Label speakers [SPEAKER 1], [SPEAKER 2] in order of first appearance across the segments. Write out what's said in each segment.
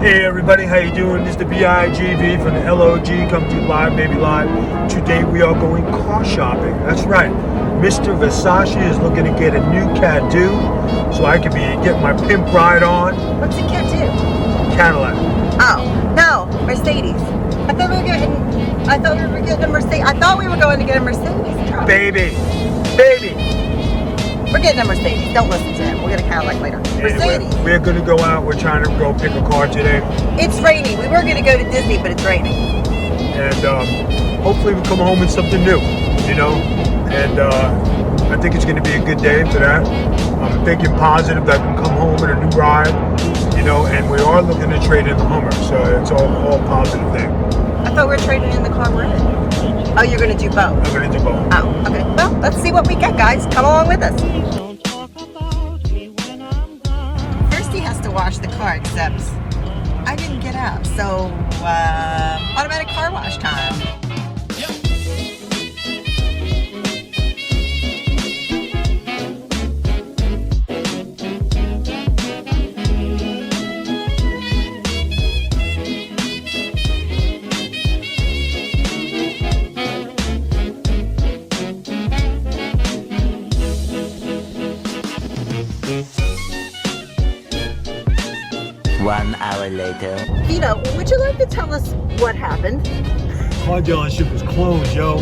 [SPEAKER 1] Hey everybody, how you doing? This is the BIGV from the LOG, coming to you live, baby live. Today we are going car shopping. That's right. Mr. Versace is looking to get a new Caddo, so I can get my pimp ride on.
[SPEAKER 2] What's a Caddo?
[SPEAKER 1] Cadillac.
[SPEAKER 2] Oh, no, Mercedes. I thought we were getting a Mercedes. I thought we were going to get a Mercedes truck.
[SPEAKER 1] Baby.
[SPEAKER 2] We're getting a Mercedes. Don't listen to him. We'll get a Cadillac later. Mercedes.
[SPEAKER 1] Anyway, we're going to go out. We're trying to go pick a car today.
[SPEAKER 2] It's raining. We were going to go to Disney, but it's raining.
[SPEAKER 1] And hopefully we come home with something new, you know. And I think it's going to be a good day for that. I'm thinking positive that I can come home with a new ride, you know. And we are looking to trade in the Hummer, so it's all positive thing.
[SPEAKER 2] I thought we were trading in the car we're in. Oh, you're going to do both?
[SPEAKER 1] I'm going to do both.
[SPEAKER 2] Oh, okay. Well, let's see what we get, guys. Come along with us. First, he has to wash the car, except I didn't get out. So, automatic car wash time.
[SPEAKER 3] One hour later.
[SPEAKER 2] Vito, would you like to tell us what happened?
[SPEAKER 1] Car dealership was closed, yo.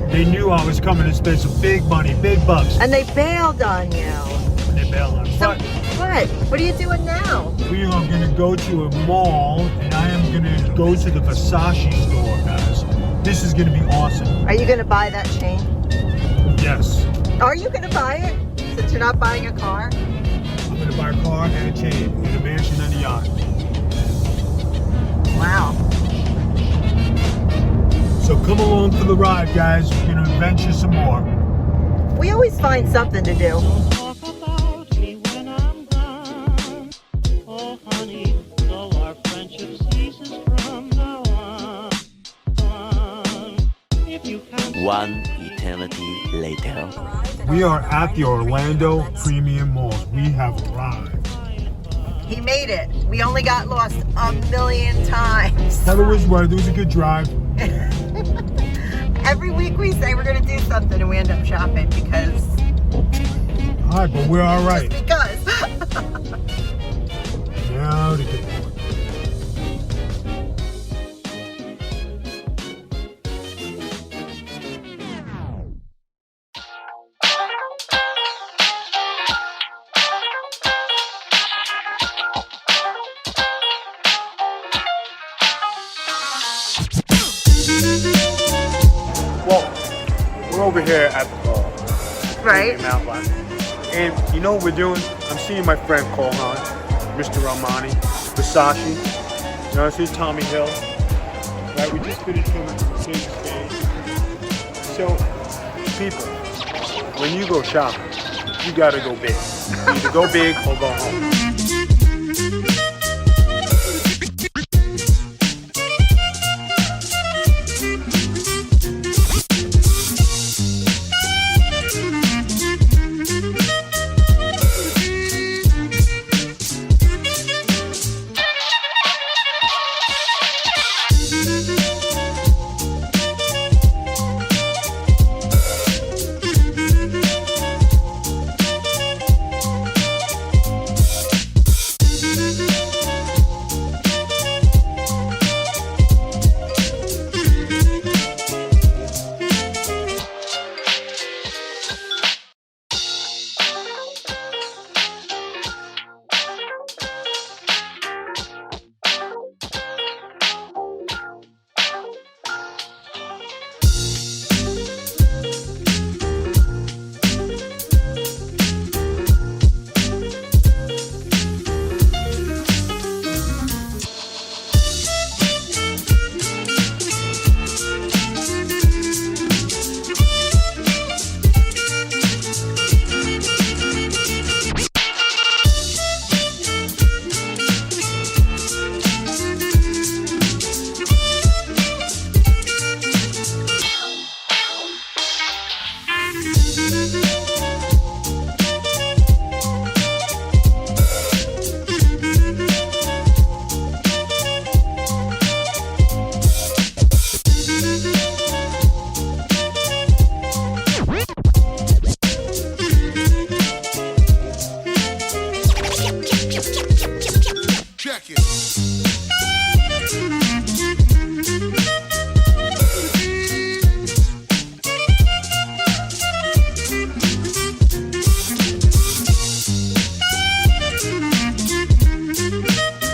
[SPEAKER 1] They knew I was coming to spend some big money, big bucks.
[SPEAKER 2] And they bailed on you.
[SPEAKER 1] And they bailed on me.
[SPEAKER 2] So, what? What are you doing now?
[SPEAKER 1] We are going to go to a mall, and I am going to go to the Versace store, guys. This is going to be awesome.
[SPEAKER 2] Are you going to buy that chain?
[SPEAKER 1] Yes.
[SPEAKER 2] Are you going to buy it? Since you're not buying a car?
[SPEAKER 1] I'm going to buy a car and a chain, and a mansion and a yacht.
[SPEAKER 2] Wow.
[SPEAKER 1] So come along for the ride, guys. We're going to adventure some more.
[SPEAKER 2] We always find something to do.
[SPEAKER 3] One eternity later.
[SPEAKER 1] We are at the Orlando Premium Malls. We have arrived.
[SPEAKER 2] He made it. We only got lost a million times.
[SPEAKER 1] But it was worth it. It was a good drive.
[SPEAKER 2] Every week we say we're going to do something and we end up shopping because...
[SPEAKER 1] All right, but we're all right.
[SPEAKER 2] Just because.
[SPEAKER 1] Now to get going. Well, we're over here at the
[SPEAKER 2] Right.
[SPEAKER 1] Outline. And you know what we're doing? I'm seeing my friend Colhan, Mr. Armani, Versace. You know, I see Tommy Hill. Right, we just finished filming Save the Stage. So, people, when you go shopping, you gotta go big. Either go big or go home.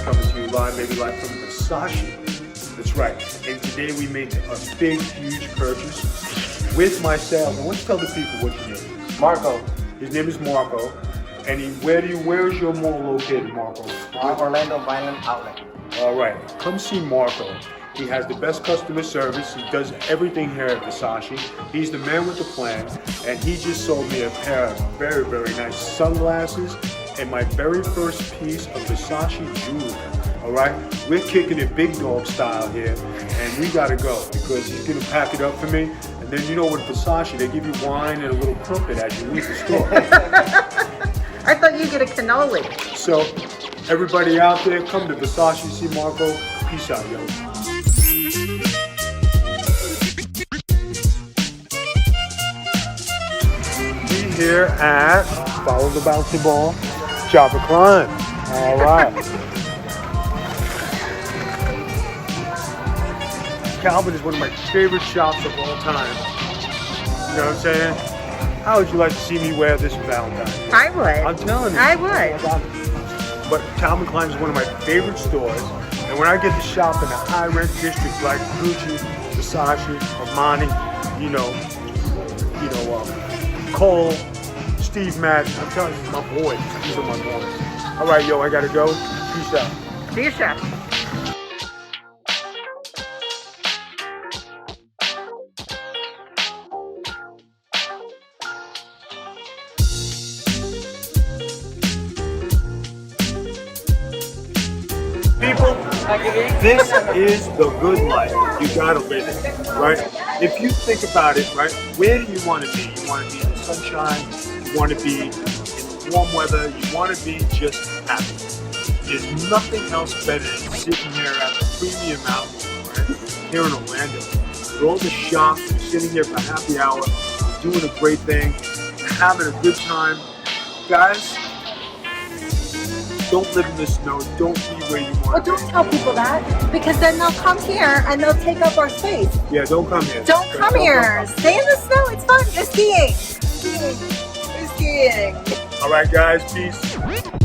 [SPEAKER 1] Coming to you live, maybe live from Versace. That's right. And today we made a big, huge purchase with my sales. And let's tell the people what your name is.
[SPEAKER 4] Marco,
[SPEAKER 1] His name is Marco. And where is your mall located, Marco?
[SPEAKER 4] Orlando Violent Outlet.
[SPEAKER 1] All right, come see Marco. He has the best customer service. He does everything here at Versace. He's the man with the plan. And he just sold me a pair of very, very nice sunglasses and my very first piece of Versace jewelry. All right, we're kicking it big dog style here, and we gotta go because he's gonna pack it up for me. And then you know with Versace, they give you wine and a little crumpet as you leave the store.
[SPEAKER 2] I thought you'd get a cannoli.
[SPEAKER 1] So everybody out there, come to Versace, see Marco. Peace out, yo. We here at Follow the Bouncy Ball, Chopper Climb. All right. Calvin is one of my favorite shops of all time. You know what I'm saying? How would you like to see me wear this Valentine's Day?
[SPEAKER 2] I would.
[SPEAKER 1] I'm telling you.
[SPEAKER 2] I would.
[SPEAKER 1] But Calvin Klein is one of my favorite stores. And when I get to shop in a high rent district like Gucci, Versace, Armani, Cole, Steve Madden, I'm telling you, my boys. These are my boys. All right, yo, I gotta go. Peace out.
[SPEAKER 2] See you, chef.
[SPEAKER 1] People, this is the good life. You gotta live it, right? If you think about it, right, where do you want to be? You want to be in the sunshine, you want to be in the warm weather, you want to be just happy. There's nothing else better than sitting here at the premium mountain, right, here in Orlando. With all the shops, sitting here for happy hour, doing a great thing, having a good time. Guys, don't live in the snow. Don't be where you want
[SPEAKER 2] Well,
[SPEAKER 1] to
[SPEAKER 2] don't tell people that, because then they'll come here and they'll take up our space.
[SPEAKER 1] be. Yeah, don't come here.
[SPEAKER 2] Don't come here. Stay in the snow. It's fun. You're skiing. You're skiing.
[SPEAKER 1] All right, guys, peace.